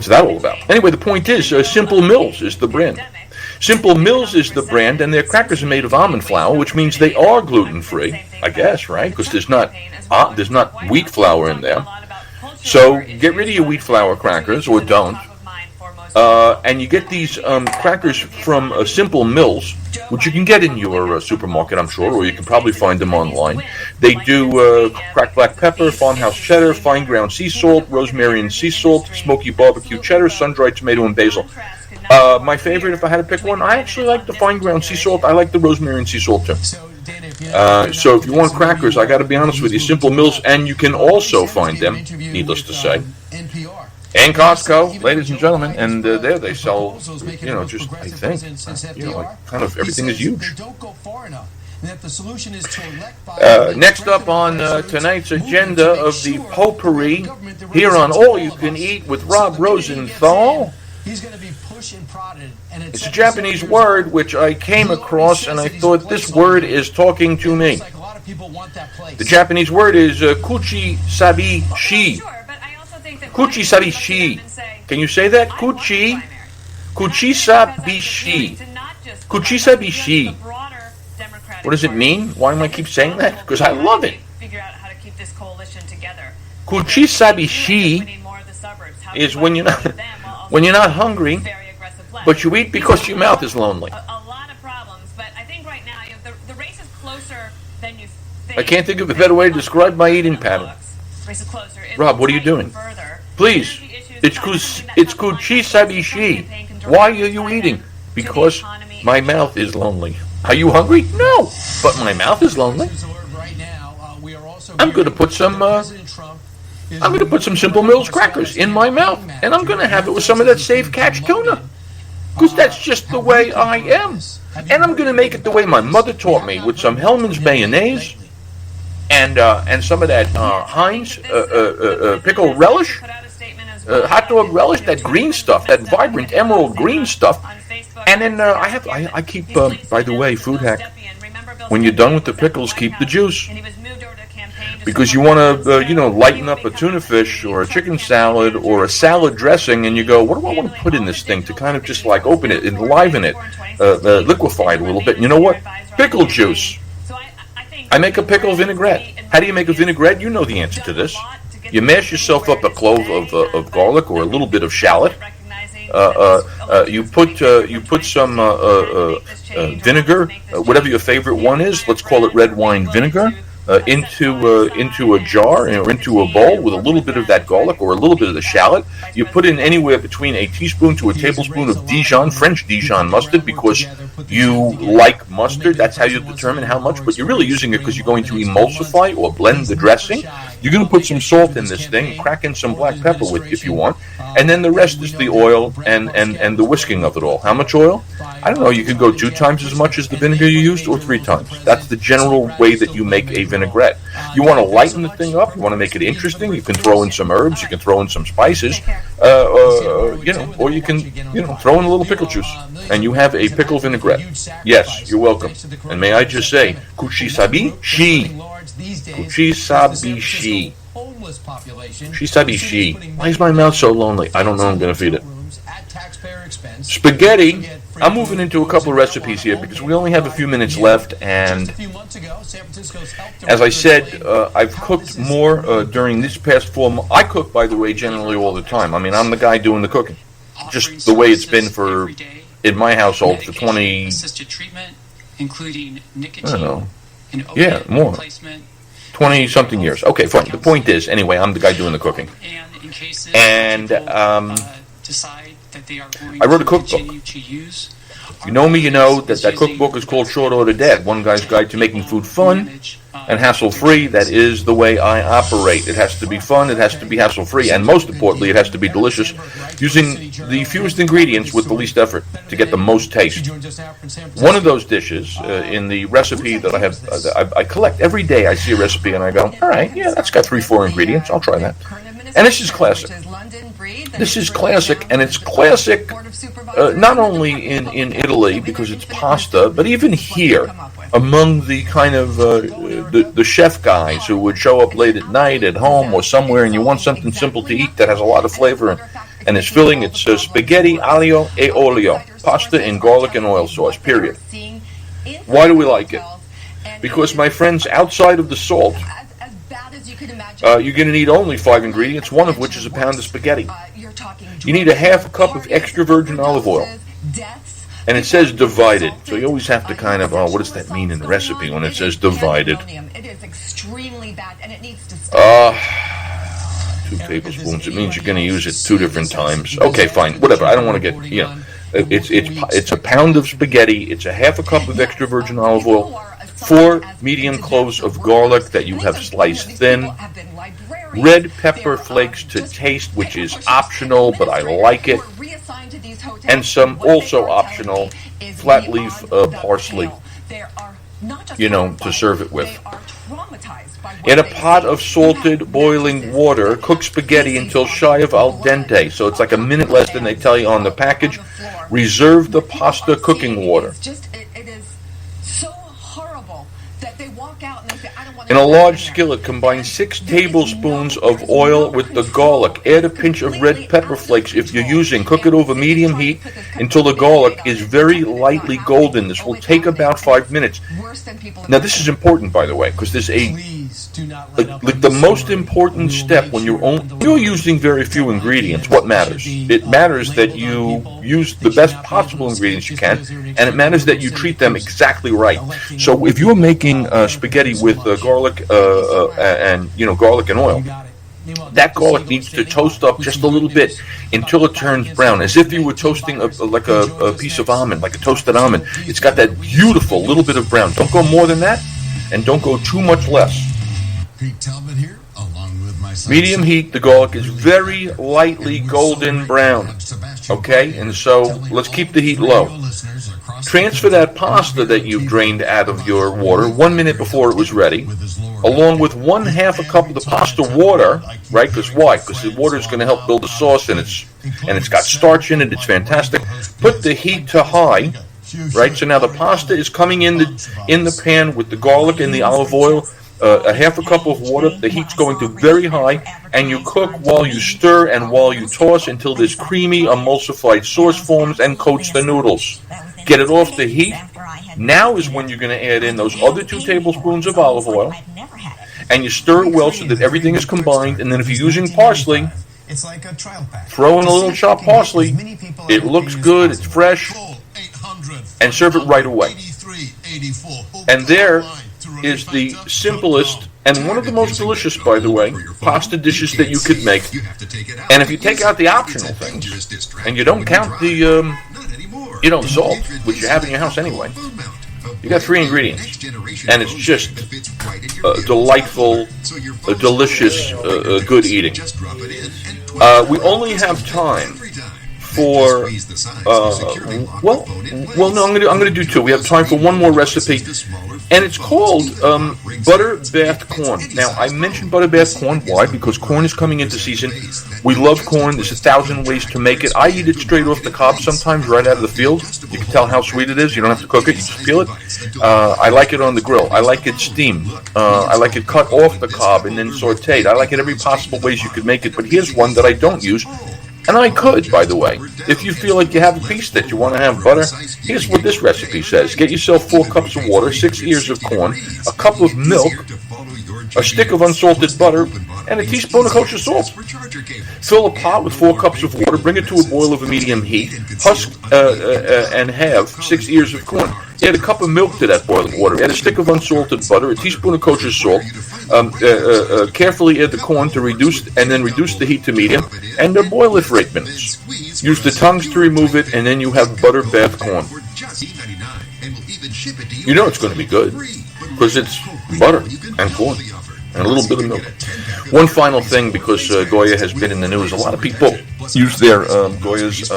that all about? Anyway, the point is, Simple Mills is the brand. Simple Mills is the brand, and their crackers are made of almond flour, which means they are gluten free, I guess, right? Because there's not wheat flour in there. So get rid of your wheat flour crackers, or don't. And you get these crackers from Simple Mills, which you can get in your supermarket, I'm sure, or you can probably find them online. They do cracked black pepper, farmhouse cheddar, fine ground sea salt, rosemary and sea salt, smoky barbecue cheddar, sun-dried tomato and basil. My favorite, if I had to pick one, I actually like the fine ground sea salt. I like the rosemary and sea salt too. So if you want crackers, I got to be honest with you, Simple Mills, and you can also find them, needless to say, and Costco, ladies and gentlemen, and there they sell, just, I think, kind of everything is huge. Next up on tonight's agenda of the potpourri, here on All You Can Eat with Rob Rosenthal. It's a Japanese word which I came across, and I thought this word is talking to me. The Japanese word is kuchi sabi shi. Kuchi sabi shi. Can you say that? Kuchi sabi shi. Kuchi sabi shi. What does it mean? Why do I keep saying that? Because I love it. Kuchi sabi shi is when you're not hungry, but you eat because your mouth is lonely. I can't think of a better way to describe my eating pattern. Rob, what are you doing? Please, it's kuchi sabi shi. Why are you eating? Because my mouth is lonely. Are you hungry? No, but my mouth is lonely. I'm going to put some Simple Mills crackers in my mouth, and I'm going to have it with some of that Safe Catch tuna, because that's just the way I am. And I'm going to make it the way my mother taught me, with some Hellmann's mayonnaise and some of that Heinz pickle relish, hot dog relish, that green stuff, that vibrant emerald green stuff. And then I keep, by the way, food hack. When you're done with the pickles, keep the juice. Because you want to, lighten up a tuna fish or a chicken salad or a salad dressing, and you go, what do I want to put in this thing to kind of just like open it, enliven it, liquefy it a little bit? And you know what? Pickle juice. I make a pickle vinaigrette. How do you make a vinaigrette? You know the answer to this. You mash yourself up a clove of garlic or a little bit of shallot. You put some vinegar, whatever your favorite one is. Let's call it red wine vinegar. Into a jar or into a bowl with a little bit of that garlic or a little bit of the shallot. You put in anywhere between a teaspoon to a tablespoon of Dijon, French Dijon mustard, because you like mustard. That's how you determine how much, but you're really using it because you're going to emulsify or blend the dressing. You're going to put some salt in this thing, crack in some black pepper with if you want, and then the rest is the oil and the whisking of it all. How much oil? I don't know. You could go 2 times as much as the vinegar you used, or 3 times. That's the general way that you make a vinaigrette. You want to lighten the thing up. You want to make it interesting. You can throw in some herbs. You can throw in some spices, or you can throw in a little pickle juice, and you have a pickle vinaigrette. Yes, you're welcome. And may I just say, kuchi sabi shi. Kuchi sabi shi. Kuchi sabi shi. Why is my mouth so lonely? I don't know. I'm going to feed it. Spaghetti. I'm moving into a couple of recipes here because we only have a few minutes left, and as I said, I've cooked more during this past 4 months. I cook, by the way, generally all the time. I mean, I'm the guy doing the cooking. Just the way it's been in my household for 20, I don't know, more, 20-something years. Okay, fine. The point is, anyway, I'm the guy doing the cooking. And I wrote a cookbook. If you know me, you know that cookbook is called Short Order Dad, One Guy's Guide to Making Food Fun and Hassle-Free. That is the way I operate. It has to be fun, it has to be hassle-free, and most importantly, it has to be delicious, using the fewest ingredients with the least effort to get the most taste. One of those dishes in the recipe that I have, I collect every day. I see a recipe and I go, all right, yeah, that's got 3-4 ingredients. I'll try that. And this is classic. This is classic, and it's classic not only in Italy because it's pasta, but even here among the kind of the chef guys who would show up late at night at home or somewhere, and you want something simple to eat that has a lot of flavor and it's filling. It's spaghetti aglio e olio, pasta in garlic and oil sauce, period. Why do we like it? Because, my friends, outside of the salt, you're going to need only 5 ingredients, one of which is a pound of spaghetti. You need a half a cup of extra virgin olive oil. And it says divided, so you always have to kind of, what does that mean in the recipe when it says divided? 2 tablespoons. It means you're going to use it 2 different times. Okay, fine, whatever. I don't want to get, it's a pound of spaghetti. It's a half a cup of extra virgin olive oil, 4 medium cloves of garlic that you have sliced thin, red pepper flakes to taste, which is optional, but I like it, and some also optional flat leaf parsley, to serve it with. In a pot of salted boiling water, cook spaghetti until shy of al dente, so it's like a minute less than they tell you on the package. Reserve the pasta cooking water. In a large skillet, combine 6 tablespoons of oil with the garlic. Add a pinch of red pepper flakes if you're using. Cook it over medium heat until the garlic is very lightly golden. This will take about 5 minutes. Now, this is important, by the way, because there's the most important step when you're using very few ingredients. What matters? It matters that you use the best possible ingredients you can, and it matters that you treat them exactly right. So if you're making spaghetti with garlic and oil, that garlic needs to toast up just a little bit until it turns brown, as if you were toasting a piece of almond, like a toasted almond. It's got that beautiful little bit of brown. Don't go more than that, and don't go too much less. Medium heat, the garlic is very lightly golden brown. Okay, and so let's keep the heat low. Transfer that pasta that you've drained out of your water 1 minute before it was ready, along with 1/2 a cup of the pasta water, right? Because why? Because the water is going to help build the sauce, and it's got starch in it. It's fantastic. Put the heat to high, right? So now the pasta is coming in the pan with the garlic and the olive oil. A 1/2 a cup of water. The heat's going to very high, and you cook while you stir and while you toss until this creamy emulsified sauce forms and coats the noodles. Get it off the heat. Now is when you're going to add in those other 2 tablespoons of olive oil, and you stir it well so that everything is combined. And then if you're using parsley, throw in a little chopped parsley. It looks good, it's fresh, and serve it right away. And there is the simplest and one of the most delicious, by the way, pasta dishes that you could make. And if you take out the optional things, and you don't count the salt, which you have in your house anyway, you got 3 ingredients, and it's just delightful, delicious, good eating. We only have time for I'm going to do 2. We have time for one more recipe, and it's called butter bath corn. Now, I mentioned butter bath corn. Why? Because corn is coming into season. We love corn. There's 1,000 ways to make it. I eat it straight off the cob sometimes, right out of the field. You can tell how sweet it is. You don't have to cook it. You just peel it. I like it on the grill. I like it steamed. I like it cut off the cob and then sauteed. I like it every possible ways you could make it. But here's one that I don't use. And I could, by the way. If you feel like you have a piece that you want to have butter, here's what this recipe says. Get yourself 4 cups of water, 6 ears of corn, a cup of milk, a stick of unsalted butter, and a teaspoon of kosher salt. Fill a pot with 4 cups of water, bring it to a boil of a medium heat, husk and halve 6 ears of corn. Add a cup of milk to that boiling water. Add a stick of unsalted butter, a teaspoon of kosher salt. Carefully add the corn to reduce the heat to medium, and boil it for 8 minutes. Use the tongs to remove it, and then you have butter bath corn. You know it's going to be good because it's butter and corn and a little bit of milk. One final thing, because Goya has been in the news, a lot of people use their Goya's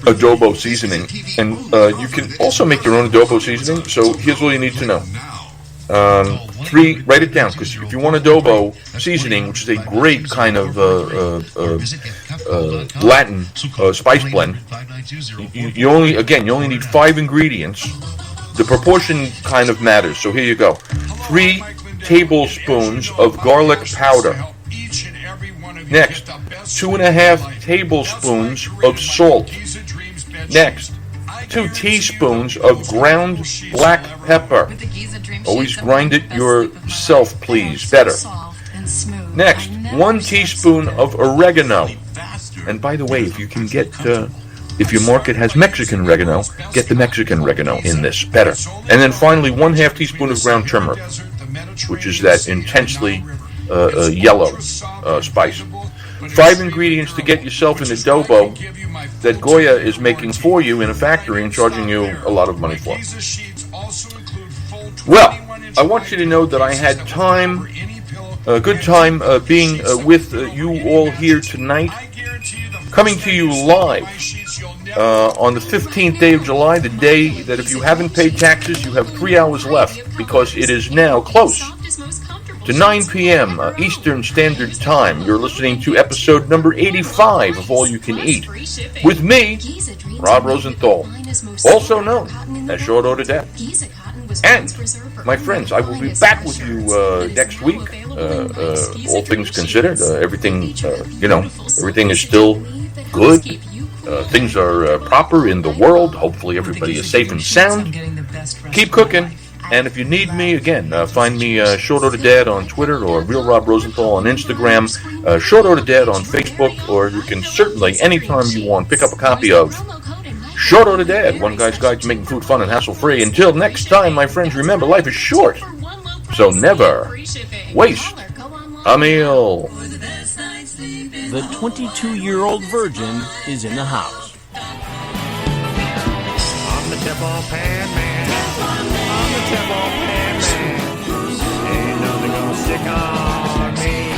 Adobo Seasoning, and you can also make your own Adobo Seasoning. So here's all you need to know. 3, write it down, because if you want Adobo Seasoning, which is a great kind of Latin spice blend, you only need 5 ingredients. The proportion kind of matters, so here you go. 3 tablespoons of garlic powder. Next, 2.5 tablespoons of salt. Next, 2 teaspoons of ground black pepper. Always grind it yourself, please. Better. Next, 1 teaspoon of oregano. And by the way, if you can get, if your market has Mexican oregano, get the Mexican oregano in this. Better. And then finally, 1/2 teaspoon of ground turmeric, which is that intensely yellow spice. 5 ingredients to get yourself an adobo that Goya is making for you in a factory and charging you a lot of money for. Well, I want you to know that I had a good time being with you all here tonight, coming to you live on the 15th day of July, the day that if you haven't paid taxes, you have 3 hours left, because it is now close to 9 p.m. Eastern Standard Time. You're listening to episode number 85 of All You Can Eat, with me, Rob Rosenthal, also known as Short Order Dad. And, my friends, I will be back with you next week, all things considered. Everything is still good. Things are proper in the world. Hopefully everybody is safe and sound. Keep cooking. And if you need me, again, find me Short Order Dad on Twitter, or Real Rob Rosenthal on Instagram, Short Order Dad on Facebook, or you can certainly, anytime you want, pick up a copy of Short Order Dad, One Guy's Guide to Making Food Fun and Hassle-Free. Until next time, my friends, remember, life is short, so never waste a meal. The 22-year-old virgin is in the house. I'm the Teflon Pan Man. I'm the Teflon Pan Man. Ain't nothing gonna stick on me.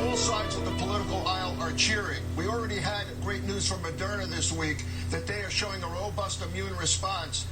All sides of the political aisle are cheering. We already had great news from Moderna this week that they are showing a robust immune response